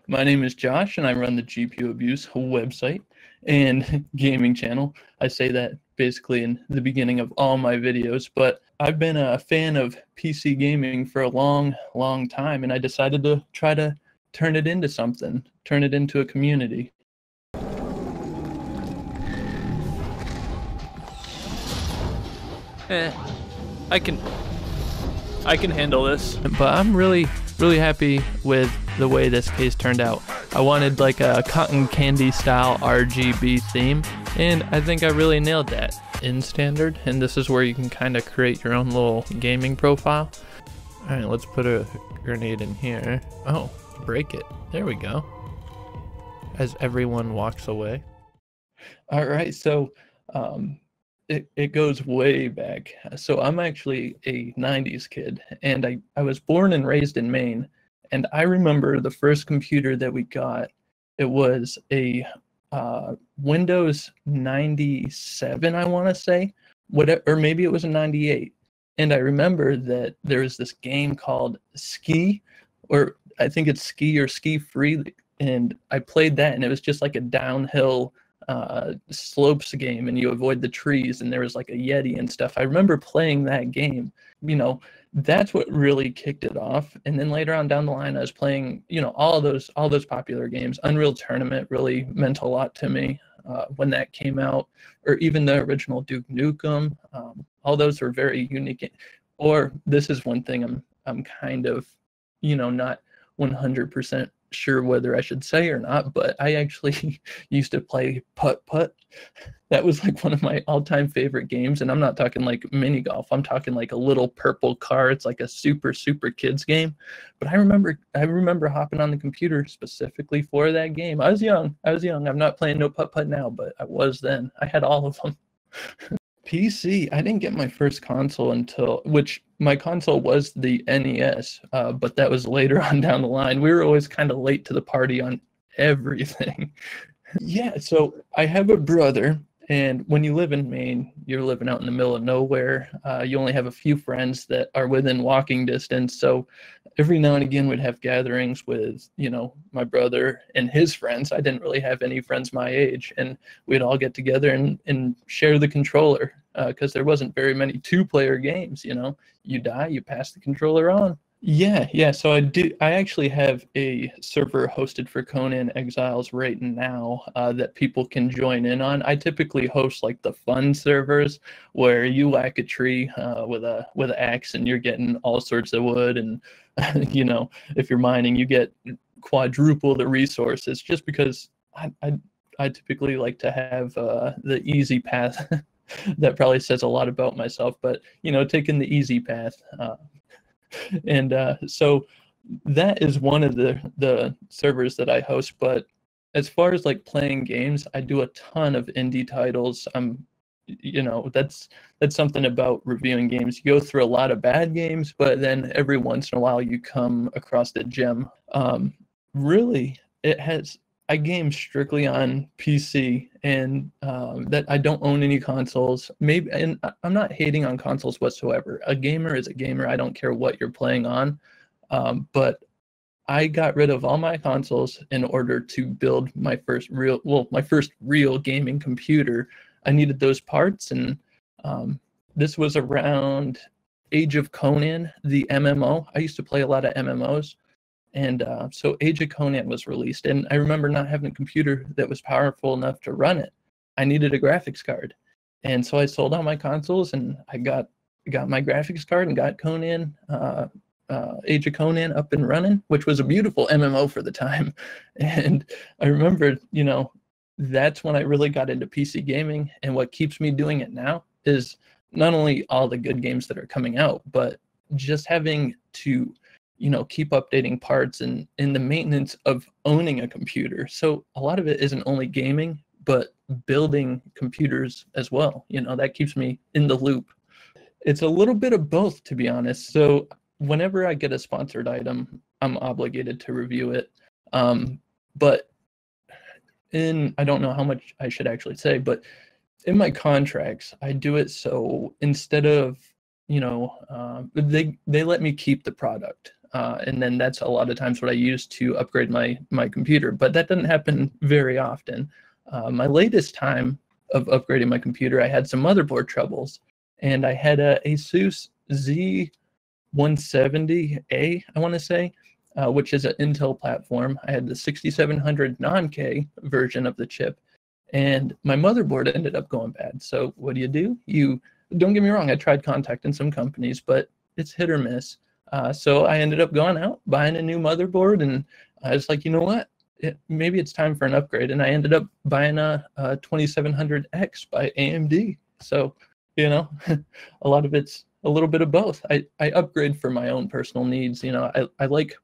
My name is Josh, and I run the GPUabuse website and gaming channel. I say that basically in the beginning of all my videos, but I've been a fan of PC gaming for a long, long time, and I decided to try to turn it into something, turn it into a community. I can handle this. But I'm really happy with the way this case turned out. I wanted like a cotton candy style RGB theme, and I think I really nailed that in standard. And this is where you can kind of create your own little gaming profile. All right, let's put a grenade in here. Oh, break it. There we go. As everyone walks away. All right, so it goes way back. So I'm actually a 90s kid, and I was born and raised in Maine. And I remember the first computer that we got, it was a Windows 97, I want to say, whatever, or maybe it was a 98. And I remember that there was this game called Ski, or I think it's Ski or Ski Free, and I played that, and it was just like a downhill slopes game, and you avoid the trees, and there was like a Yeti and stuff. I remember playing that game. You know, that's what really kicked it off. And then later on down the line, I was playing, you know, all those popular games. Unreal Tournament really meant a lot to me when that came out, or even the original Duke Nukem. All those were very unique. Or this is one thing I'm kind of, you know, not 100% sure whether I should say or not, but I actually used to play putt-putt. That was like one of my all-time favorite games, and I'm not talking like mini golf. I'm talking like a little purple car. It's like a super kids game. But I remember hopping on the computer specifically for that game. I was young. I'm not playing no putt-putt now, but I was then. I had all of them. PC, I didn't get my first console until, which my console was the NES, but that was later on down the line. We were always kind of late to the party on everything. Yeah, so I have a brother, and when you live in Maine, you're living out in the middle of nowhere. You only have a few friends that are within walking distance, so every now and again we'd have gatherings with, you know, my brother and his friends. I didn't really have any friends my age, and we'd all get together and share the controller, because there wasn't very many two-player games, you know. You die, you pass the controller on. Yeah, so I actually have a server hosted for Conan Exiles right now that people can join in on. I typically host like the fun servers where you whack a tree with an axe and you're getting all sorts of wood, and you know, if you're mining, you get quadruple the resources, just because I typically like to have the easy path. That probably says a lot about myself, but you know, taking the easy path. And so that is one of the servers that I host. But as far as like playing games, I do a ton of indie titles. You know, that's something about reviewing games. You go through a lot of bad games, but then every once in a while you come across a gem. Really, I game strictly on PC, and that I don't own any consoles. Maybe, and I'm not hating on consoles whatsoever. A gamer is a gamer. I don't care what you're playing on. But I got rid of all my consoles in order to build my first real gaming computer. I needed those parts, and this was around Age of Conan, the MMO. I used to play a lot of MMOs. And so Age of Conan was released, and I remember not having a computer that was powerful enough to run it. I needed a graphics card, and so I sold all my consoles, and I got my graphics card and got Conan, Age of Conan up and running, which was a beautiful MMO for the time. And I remember, you know, that's when I really got into PC gaming, and what keeps me doing it now is not only all the good games that are coming out, but just having to, you know, keep updating parts and in the maintenance of owning a computer. So a lot of it isn't only gaming, but building computers as well. You know, that keeps me in the loop. It's a little bit of both, to be honest. So whenever I get a sponsored item, I'm obligated to review it. But I don't know how much I should actually say, but in my contracts, I do it so instead of, you know, they let me keep the product. and then that's a lot of times what I use to upgrade my computer. But that doesn't happen very often. My latest time of upgrading my computer, I had some motherboard troubles, and I had a Asus Z170A, I want to say, which is an Intel platform. I had the 6700 non-K version of the chip, and my motherboard ended up going bad. So what do? You don't get me wrong, I tried contacting some companies, but it's hit or miss. So I ended up going out, buying a new motherboard, and I was like, you know what? Maybe it's time for an upgrade. And I ended up buying a 2700X by AMD. So, you know, a lot of it's a little bit of both. I upgrade for my own personal needs. You know, I like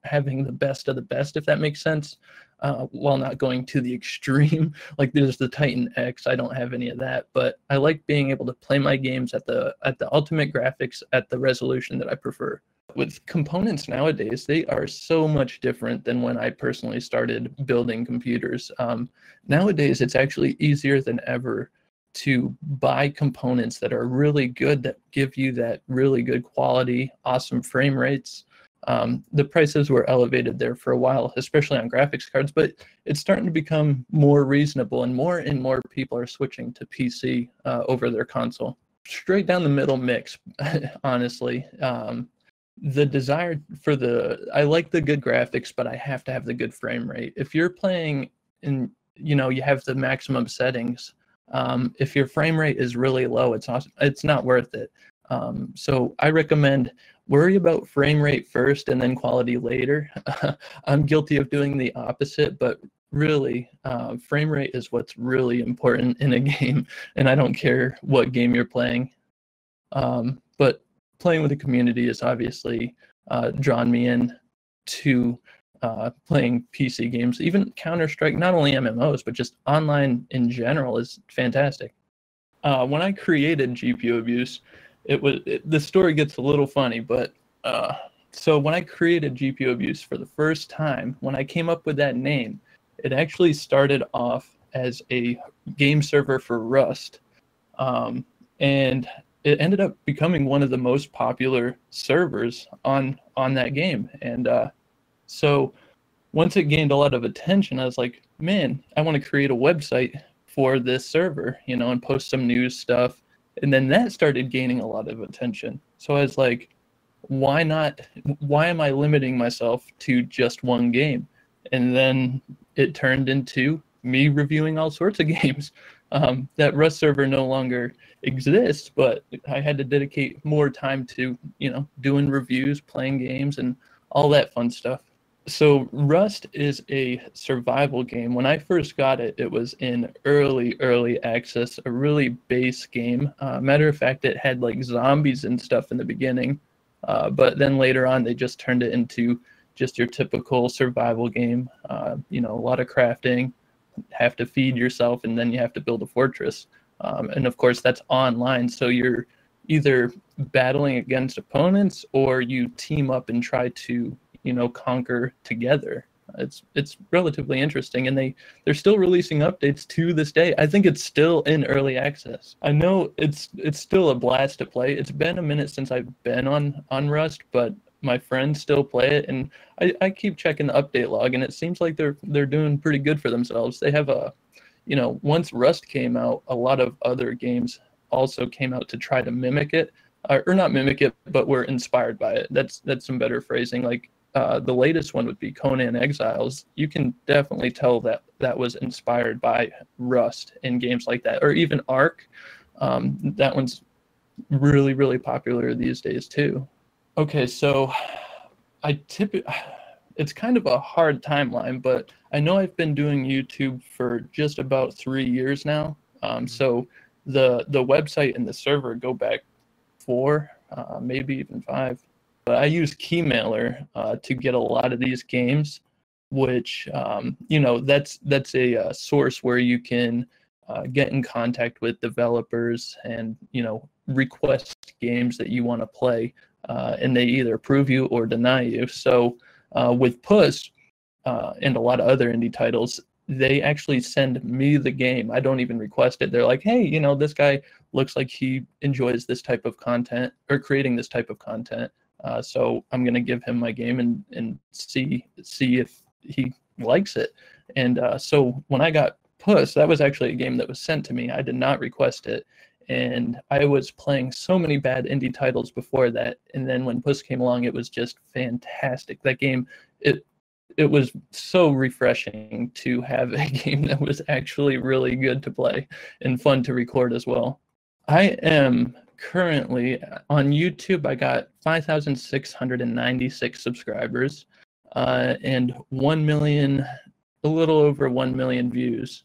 having the best of the best, if that makes sense, while not going to the extreme. Like there's the Titan X, I don't have any of that, but I like being able to play my games at the ultimate graphics at the resolution that I prefer. With components nowadays, they are so much different than when I personally started building computers. Nowadays, it's actually easier than ever to buy components that are really good, that give you that really good quality, awesome frame rates. The prices were elevated there for a while, especially on graphics cards, but it's starting to become more reasonable, and more people are switching to PC over their console. Straight down the middle mix, honestly. The desire for I like the good graphics, but I have to have the good frame rate. If you're playing and you know you have the maximum settings, if your frame rate is really low, it's not worth it. So I recommend worry about frame rate first and then quality later. I'm guilty of doing the opposite, but really, frame rate is what's really important in a game, and I don't care what game you're playing. But playing with the community has obviously drawn me in to playing PC games. Even Counter-Strike, not only MMOs, but just online in general is fantastic. When I created GPUabuse, the story gets a little funny, but so when I created GPUabuse for the first time, when I came up with that name, it actually started off as a game server for Rust, and it ended up becoming one of the most popular servers on that game. And so once it gained a lot of attention, I was like, man, I want to create a website for this server, you know, and post some news stuff. And then that started gaining a lot of attention. So I was like, why not? Why am I limiting myself to just one game? And then it turned into me reviewing all sorts of games. That Rust server no longer exists, but I had to dedicate more time to, you know, doing reviews, playing games, and all that fun stuff. So Rust is a survival game. When I first got it, it was in early access, a really base game. Matter of fact, it had like zombies and stuff in the beginning, but then later on they just turned it into just your typical survival game. You know, a lot of crafting, have to feed yourself, and then you have to build a fortress. And of course that's online, so you're either battling against opponents or you team up and try to, you know, conquer together. It's relatively interesting, and they're still releasing updates to this day. I think it's still in early access. I know it's still a blast to play. It's been a minute since I've been on Rust, but my friends still play it, and I keep checking the update log, and it seems like they're doing pretty good for themselves. They have you know, once Rust came out, a lot of other games also came out to try to mimic it, or not mimic it, but were inspired by it. That's some better phrasing. Like the latest one would be Conan Exiles. You can definitely tell that was inspired by Rust in games like that, or even Ark. That one's really popular these days too. Okay, so it's kind of a hard timeline, but I know I've been doing YouTube for just about 3 years now. So the website and the server go back 4, maybe even 5. But I use Keymailer to get a lot of these games, which you know, that's a source where you can get in contact with developers and, you know, request games that you want to play, and they either approve you or deny you. So with Puss and a lot of other indie titles, they actually send me the game. I don't even request it. They're like, hey, you know, this guy looks like he enjoys this type of content, or creating this type of content. So I'm gonna give him my game and see if he likes it. And so when I got Puss, that was actually a game that was sent to me. I did not request it. And I was playing so many bad indie titles before that. And then when Puss came along, it was just fantastic. That game, it was so refreshing to have a game that was actually really good to play and fun to record as well. I am currently on YouTube. I got 5,696 subscribers and 1 million, a little over 1 million views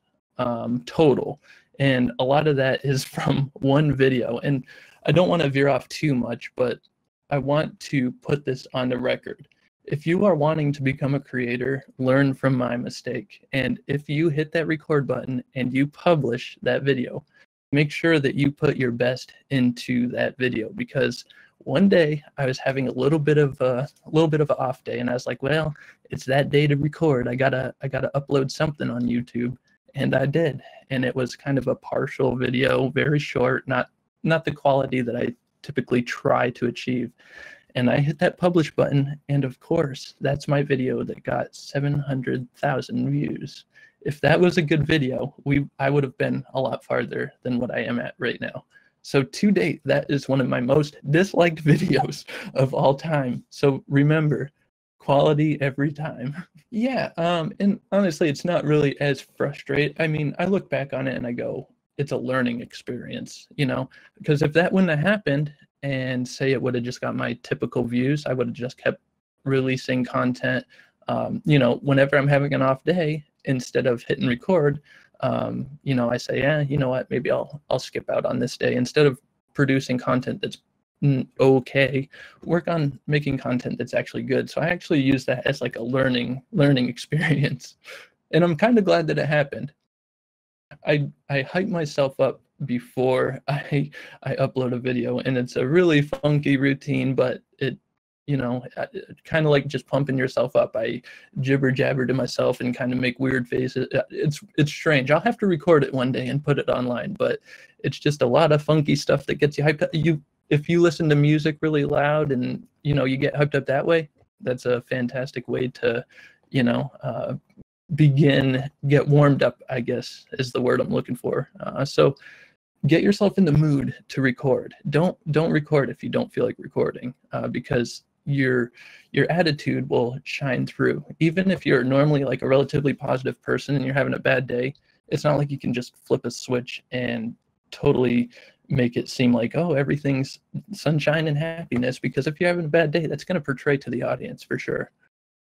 total. And a lot of that is from one video. And I don't want to veer off too much, but I want to put this on the record. If you are wanting to become a creator, learn from my mistake. And if you hit that record button and you publish that video, make sure that you put your best into that video, because one day I was having a little bit of an off day, and I was like, well, it's that day to record. I gotta upload something on YouTube. And I did, and it was kind of a partial video, very short, not the quality that I typically try to achieve. And I hit that publish button, and of course, that's my video that got 700,000 views. If that was a good video, I would have been a lot farther than what I am at right now. So to date, that is one of my most disliked videos of all time. So remember, quality every time. Yeah, and honestly, it's not really as frustrating. I mean, I look back on it and I go, it's a learning experience, you know, because if that wouldn't have happened and say it would have just got my typical views, I would have just kept releasing content, you know, whenever I'm having an off day, instead of hitting record, you know, I say, yeah, you know what, maybe I'll skip out on this day. Instead of producing content that's okay, work on making content that's actually good. So I actually use that as like a learning experience, and I'm kind of glad that it happened. I hype myself up before I upload a video, and it's a really funky routine, but it, you know, kind of like just pumping yourself up. I jibber jabber to myself and kind of make weird faces. It's strange. I'll have to record it one day and put it online, but it's just a lot of funky stuff that gets you hyped. If you listen to music really loud and, you know, you get hyped up that way, that's a fantastic way to, you know, get warmed up, I guess is the word I'm looking for. So get yourself in the mood to record. Don't record if you don't feel like recording, because your attitude will shine through. Even if you're normally like a relatively positive person and you're having a bad day, it's not like you can just flip a switch and totally make it seem like, oh, everything's sunshine and happiness, because if you're having a bad day, that's going to portray to the audience for sure.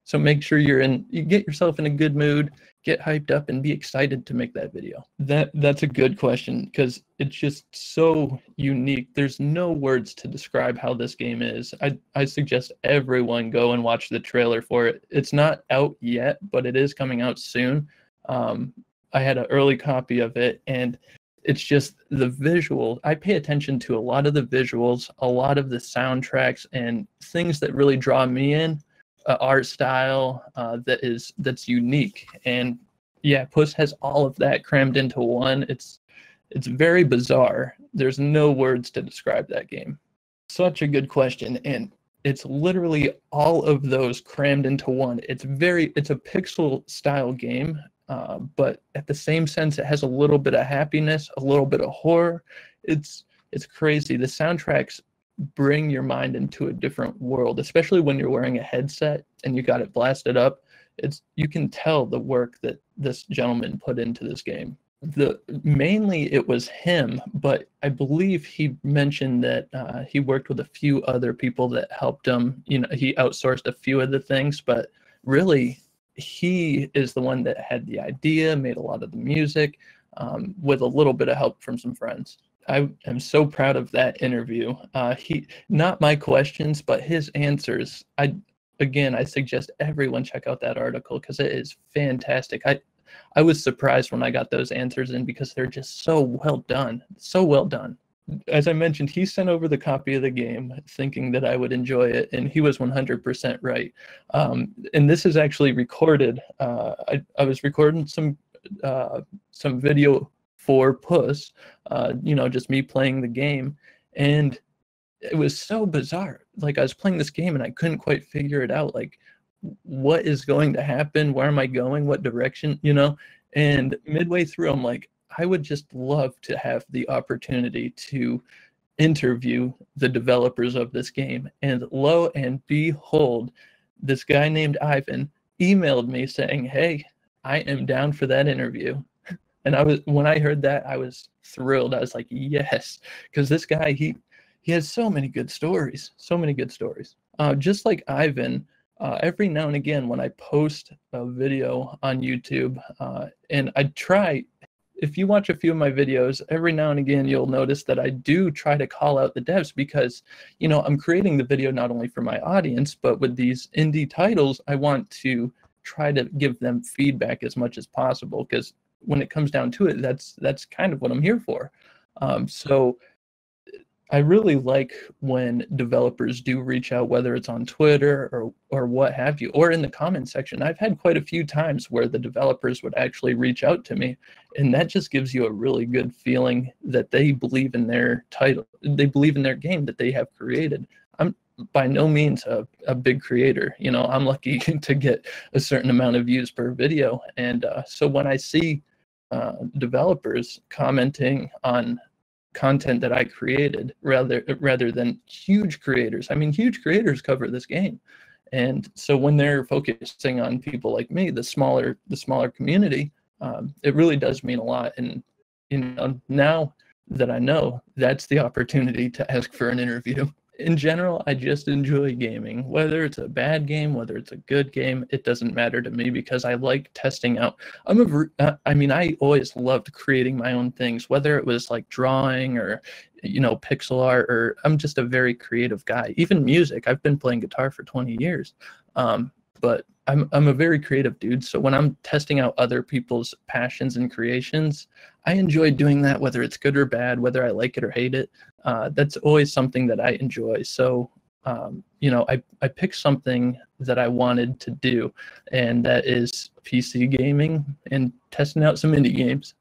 So make sure you get yourself in a good mood, get hyped up, and be excited to make that video. That's a good question, because it's just so unique. There's no words to describe how this game is. I suggest everyone go and watch the trailer for it. It's not out yet, but it is coming out soon. I had an early copy of it, and it's just the visual. I pay attention to a lot of the visuals, a lot of the soundtracks, and things that really draw me in. Art style that's unique, and yeah, Puss has all of that crammed into one. It's very bizarre. There's no words to describe that game. Such a good question, and it's literally all of those crammed into one. It's a pixel style game, but at the same sense, it has a little bit of happiness, a little bit of horror. It's crazy. The soundtracks bring your mind into a different world, especially when you're wearing a headset and you got it blasted up. You can tell the work that this gentleman put into this game. Mainly it was him, but I believe he mentioned that he worked with a few other people that helped him. You know, he outsourced a few of the things, but really he is the one that had the idea, made a lot of the music, with a little bit of help from some friends. I am so proud of that interview. Not my questions, but his answers. I suggest everyone check out that article, because it is fantastic. I was surprised when I got those answers in, because they're just so well done. So well done. As I mentioned, he sent over the copy of the game thinking that I would enjoy it, and he was 100% right. And this is actually recorded. I was recording some video for Puss, you know, just me playing the game, and it was so bizarre. Like I was playing this game and I couldn't quite figure it out. Like, what is going to happen? Where am I going? What direction? You know? And midway through, I'm like, I would just love to have the opportunity to interview the developers of this game. And lo and behold, this guy named Ivan emailed me saying, "Hey, I am down for that interview." And when I heard that, I was thrilled. I was like, yes, because this guy, he has so many good stories, so many good stories. Just like Ivan, every now and again when I post a video on YouTube, and I try, if you watch a few of my videos, every now and again you'll notice that I do try to call out the devs because, you know, I'm creating the video not only for my audience, but with these indie titles, I want to try to give them feedback as much as possible, because when it comes down to it, that's kind of what I'm here for. So I really like when developers do reach out, whether it's on Twitter or what have you, or in the comment section. I've had quite a few times where the developers would actually reach out to me, and that just gives you a really good feeling that they believe in their title, they believe in their game that they have created. I'm by no means a big creator. You know, I'm lucky to get a certain amount of views per video, and so when I see developers commenting on content that I created rather than huge creators. I mean, huge creators cover this game. And so when they're focusing on people like me, the smaller community, it really does mean a lot. And, you know, now that I know, that's the opportunity to ask for an interview. In general, I just enjoy gaming. Whether it's a bad game, whether it's a good game, it doesn't matter to me because I like testing out. I mean, I always loved creating my own things, whether it was like drawing or, you know, pixel art, or I'm just a very creative guy. Even music, I've been playing guitar for 20 years. But I'm a very creative dude. So when I'm testing out other people's passions and creations, I enjoy doing that, whether it's good or bad, whether I like it or hate it. That's always something that I enjoy. So, you know, I picked something that I wanted to do, and that is PC gaming and testing out some indie games.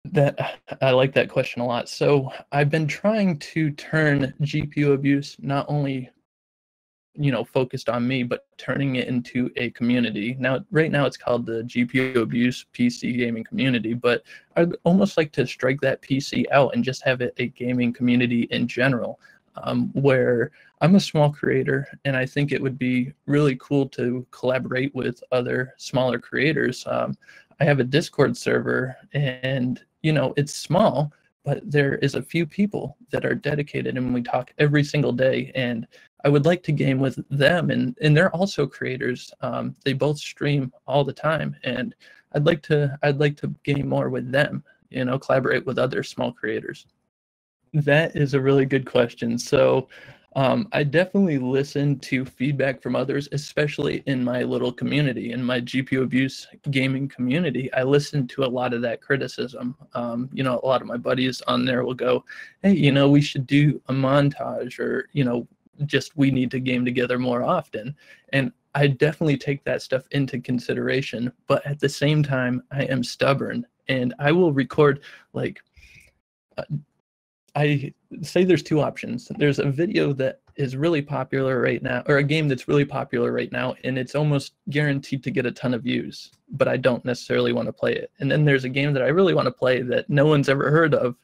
That I like that question a lot. So I've been trying to turn GPU abuse not only, you know, focused on me, but turning it into a community. Now, right now it's called the GPUabuse PC gaming community, but I'd almost like to strike that PC out and just have it a gaming community in general, where I'm a small creator, and I think it would be really cool to collaborate with other smaller creators. I have a Discord server, and, you know, it's small, but there is a few people that are dedicated, and we talk every single day, and I would like to game with them, and they're also creators. They both stream all the time, and I'd like to game more with them, you know, collaborate with other small creators. That is a really good question. So I definitely listen to feedback from others, especially in my little community, in my GPU abuse gaming community. I listen to a lot of that criticism. You know, a lot of my buddies on there will go, "Hey, you know, we should do a montage," or, you know, just we need to game together more often. And I definitely take that stuff into consideration, but at the same time, I am stubborn, and I will record, like, I say there's two options. There's a video that is really popular right now, or a game that's really popular right now, and it's almost guaranteed to get a ton of views, but I don't necessarily want to play it. And then there's a game that I really want to play that no one's ever heard of.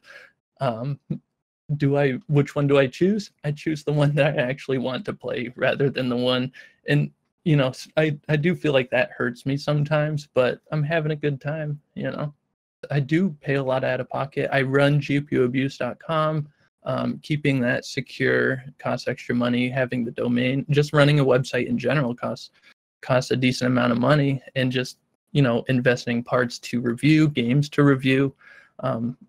Which one do I choose? I choose the one that I actually want to play rather than the one. And, you know, I do feel like that hurts me sometimes, but I'm having a good time, you know. I do pay a lot out of pocket. I run GPUabuse.com. Keeping that secure costs extra money. Having the domain, just running a website in general costs a decent amount of money, and just, you know, investing parts to review, games to review.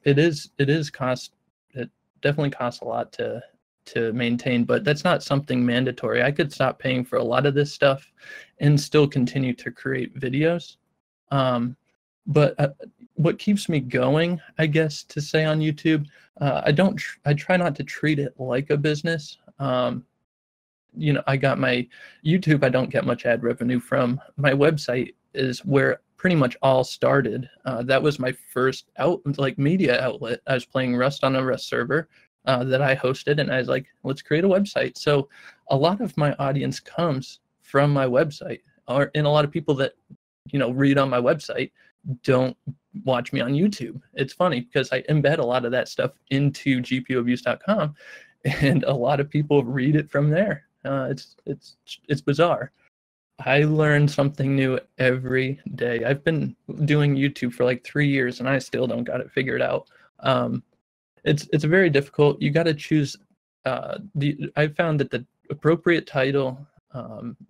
It definitely costs a lot to maintain, but that's not something mandatory. I could stop paying for a lot of this stuff and still continue to create videos. But what keeps me going, I guess, to say on YouTube, I try not to treat it like a business. You know, I got my YouTube, I don't get much ad revenue from. My website is where pretty much all started. That was my first media outlet. I was playing Rust on a Rust server. that I hosted, and I was like, let's create a website. So a lot of my audience comes from my website, and a lot of people that read on my website don't watch me on YouTube. It's funny because I embed a lot of that stuff into GPUabuse.com, and a lot of people read it from there. It's bizarre. I learn something new every day. I've been doing YouTube for like 3 years, and I still don't got it figured out. It's very difficult. You got to choose. I found that the appropriate title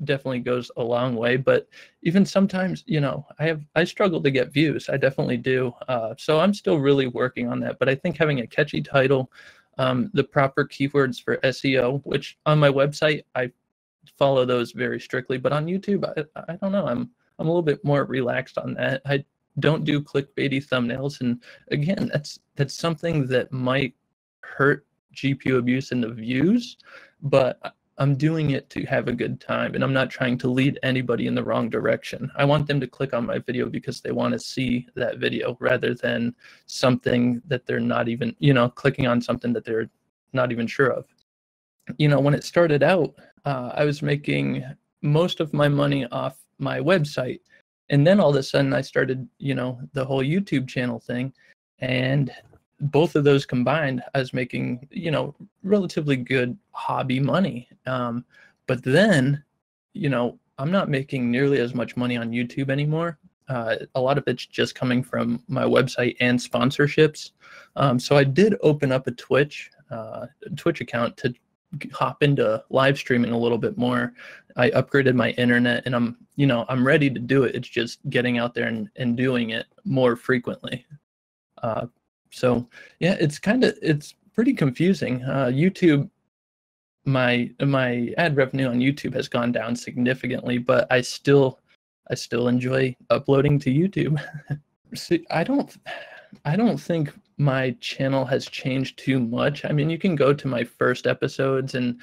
definitely goes a long way, but even sometimes, I struggle to get views. I definitely do. So I'm still really working on that. But I think having a catchy title, the proper keywords for SEO, which on my website I follow those very strictly, but on YouTube, I don't know. I'm a little bit more relaxed on that. I don't do clickbaity thumbnails, and again, that's something that might hurt GPU abuse in the views, but I'm doing it to have a good time, and I'm not trying to lead anybody in the wrong direction. I want them to click on my video because they want to see that video rather than something that they're not even, clicking on something that they're not even sure of. When it started out, I was making most of my money off my website. And then all of a sudden I started, the whole YouTube channel thing. And both of those combined, I was making, relatively good hobby money. But then, I'm not making nearly as much money on YouTube anymore. A lot of it's just coming from my website and sponsorships. So I did open up a Twitch account to hop into live streaming a little bit more. I upgraded my internet, and I'm ready to do it. It's just getting out there and doing it more frequently. So yeah, it's pretty confusing. YouTube, my ad revenue on YouTube has gone down significantly, but I still enjoy uploading to YouTube. See, I don't think my channel has changed too much. I mean, you can go to my first episodes, and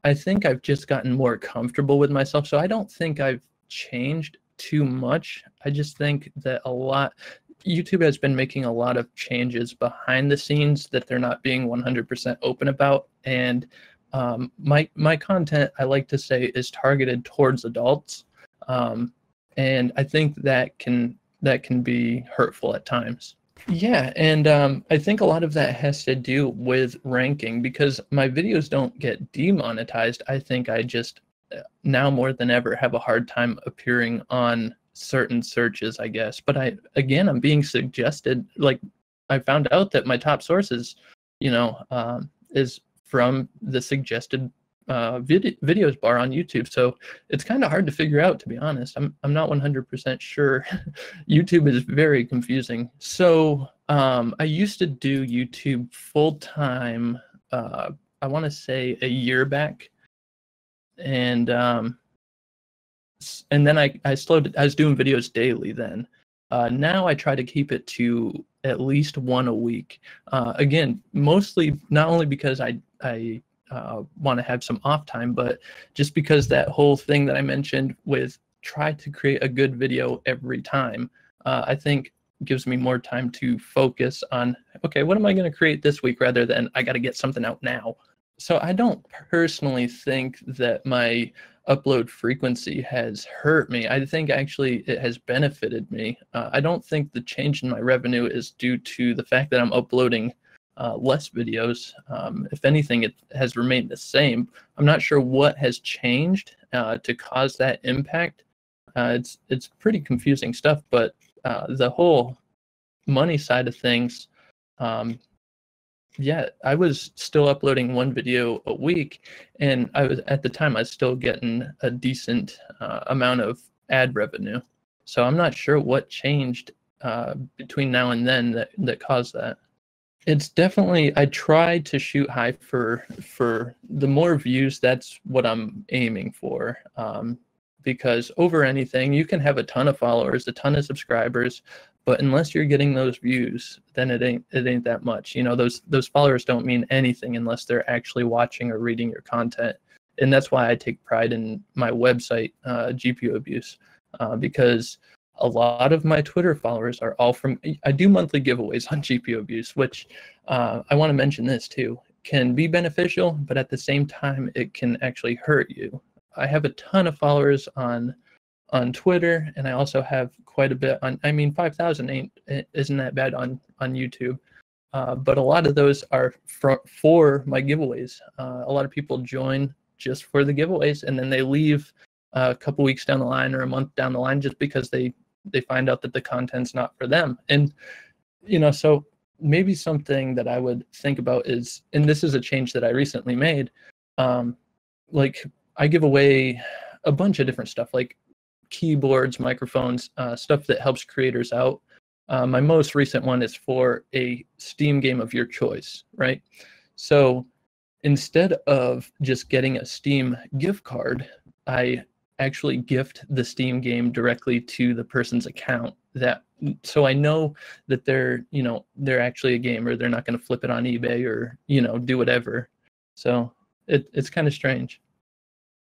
I think I've just gotten more comfortable with myself. So I don't think I've changed too much. I just think that YouTube has been making a lot of changes behind the scenes that they're not being 100% open about. And my content, I like to say, is targeted towards adults. And I think that can be hurtful at times. Yeah, and I think a lot of that has to do with ranking, because my videos don't get demonetized. I think I just now more than ever have a hard time appearing on certain searches, I guess. But I'm being suggested, like, I found out that my top sources, is from the suggested videos bar on YouTube. So it's kind of hard to figure out, to be honest. I'm not 100% sure. YouTube is very confusing. So I used to do YouTube full time. I want to say a year back, and then I was doing videos daily then. Now I try to keep it to at least one a week. Again, mostly not only because I want to have some off time, but just because that whole thing that I mentioned with try to create a good video every time, I think gives me more time to focus on, okay, what am I going to create this week, rather than I got to get something out now. So I don't personally think that my upload frequency has hurt me. I think actually it has benefited me. I don't think the change in my revenue is due to the fact that I'm uploading less videos. If anything, it has remained the same. I'm not sure what has changed to cause that impact. It's pretty confusing stuff, but the whole money side of things, yeah, I was still uploading one video a week, and at the time I was still getting a decent amount of ad revenue. So I'm not sure what changed between now and then that caused that. It's definitely, I try to shoot high for the more views. That's what I'm aiming for. Because over anything, you can have a ton of followers, a ton of subscribers, but unless you're getting those views, then it ain't that much. Those followers don't mean anything unless they're actually watching or reading your content. And that's why I take pride in my website, GPU Abuse, because a lot of my Twitter followers are all from, I do monthly giveaways on GPU Abuse, which I want to mention this too. can be beneficial, but at the same time, it can actually hurt you. I have a ton of followers on Twitter, and I also have quite a bit on, I mean, 5,000 isn't that bad on YouTube. But a lot of those are for my giveaways. A lot of people join just for the giveaways, and then they leave a couple weeks down the line or a month down the line just because they find out that the content's not for them. And, you know, so maybe something that I would think about is, and this is a change that I recently made, like I give away a bunch of different stuff, like keyboards, microphones, stuff that helps creators out. My most recent one is for a Steam game of your choice, right? So instead of just getting a Steam gift card, I actually gift the Steam game directly to the person's account, so I know that they're actually a gamer. They're not going to flip it on eBay or, do whatever. So it's kind of strange.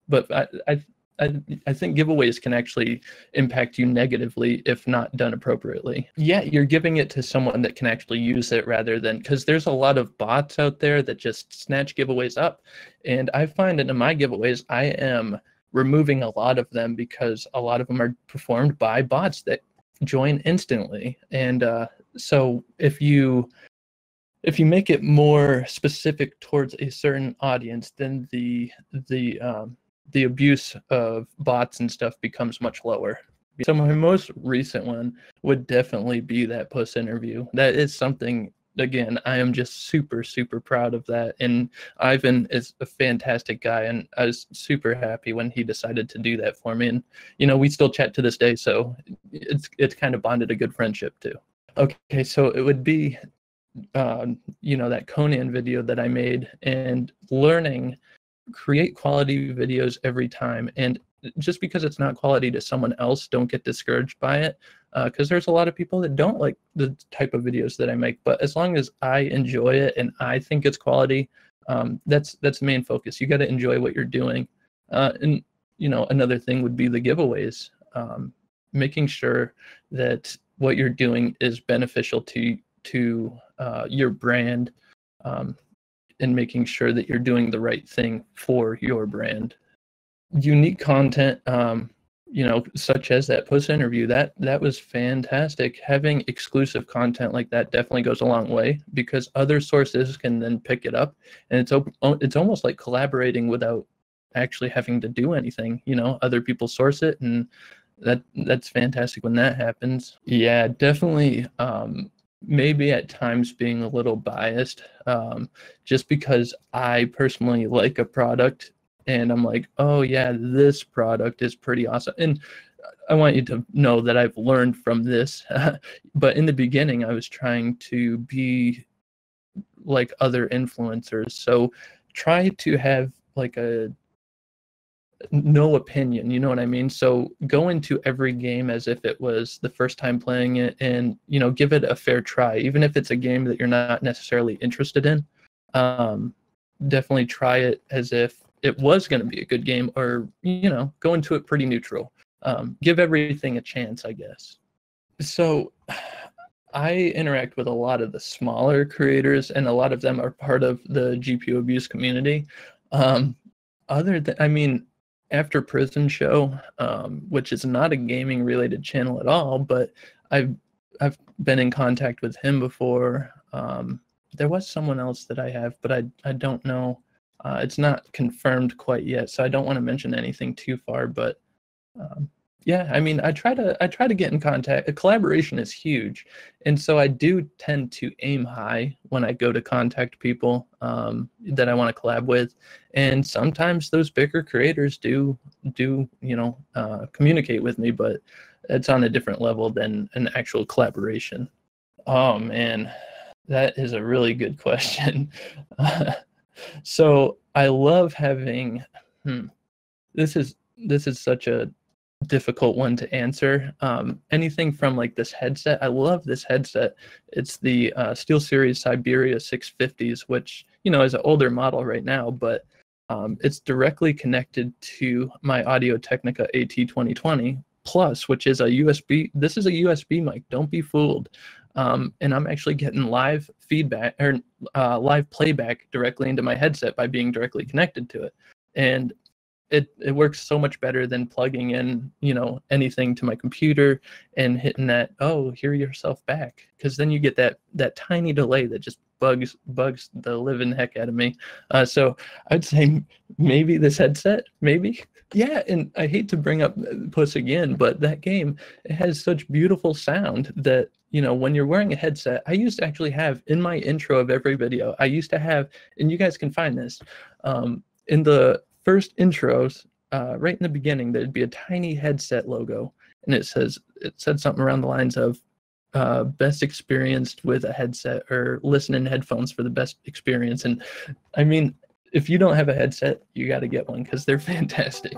But I think giveaways can actually impact you negatively if not done appropriately. Yeah, you're giving it to someone that can actually use it rather than, because there's a lot of bots out there that just snatch giveaways up. And I find that in my giveaways, I am removing a lot of them because a lot of them are performed by bots that join instantly. And so if you make it more specific towards a certain audience, then the abuse of bots and stuff becomes much lower. So my most recent one would definitely be that Puss interview. That is something, again, I am just super, super proud of that. And Ivan is a fantastic guy, and I was super happy when he decided to do that for me. And, we still chat to this day, so it's kind of bonded a good friendship too. Okay, so it would be, that Conan video that I made, and learning create quality videos every time. And just because it's not quality to someone else, don't get discouraged by it, because there's a lot of people that don't like the type of videos that I make. But as long as I enjoy it and I think it's quality, that's the main focus. You got to enjoy what you're doing. And another thing would be the giveaways, making sure that what you're doing is beneficial to your brand, and making sure that you're doing the right thing for your brand. Unique content, such as that Puss interview, that was fantastic. Having exclusive content like that definitely goes a long way, because other sources can then pick it up, and it's almost like collaborating without actually having to do anything. Other people source it, and that's fantastic when that happens. Yeah, definitely. Maybe at times being a little biased, just because I personally like a product and I'm like, oh yeah, this product is pretty awesome. And I want you to know that I've learned from this. But in the beginning, I was trying to be like other influencers. So try to have like no opinion, you know what I mean? So go into every game as if it was the first time playing it, and give it a fair try, even if it's a game that you're not necessarily interested in. Definitely try it as if it was going to be a good game, or go into it pretty neutral. Give everything a chance, I guess. So I interact with a lot of the smaller creators, and a lot of them are part of the GPUabuse community. After Prison Show, which is not a gaming related channel at all, but I've been in contact with him before. There was someone else that I have, but I don't know. It's not confirmed quite yet, so I don't want to mention anything too far. But yeah, I try to get in contact. A collaboration is huge, and so I do tend to aim high when I go to contact people that I want to collab with. And sometimes those bigger creators do communicate with me, but it's on a different level than an actual collaboration. Oh man, that is a really good question. So I love having. This is such a difficult one to answer. Anything from like this headset. I love this headset. It's the SteelSeries Siberia 650s, which is an older model right now, but it's directly connected to my Audio-Technica AT2020 Plus, which is a USB. This is a USB mic. Don't be fooled. and I'm actually getting live feedback or live playback directly into my headset by being directly connected to it. And it works so much better than plugging in, anything to my computer and hitting that, oh, hear yourself back, because then you get that tiny delay that just bugs the living heck out of me. So I'd say maybe this headset, maybe. Yeah, and I hate to bring up Puss again, but that game, it has such beautiful sound that, when you're wearing a headset, I used to actually have in my intro of every video, I used to have, and you guys can find this, in the first intros, right in the beginning, there'd be a tiny headset logo, and it said something around the lines of best experienced with a headset, or listen in headphones for the best experience. And I mean, if you don't have a headset, you got to get one because they're fantastic.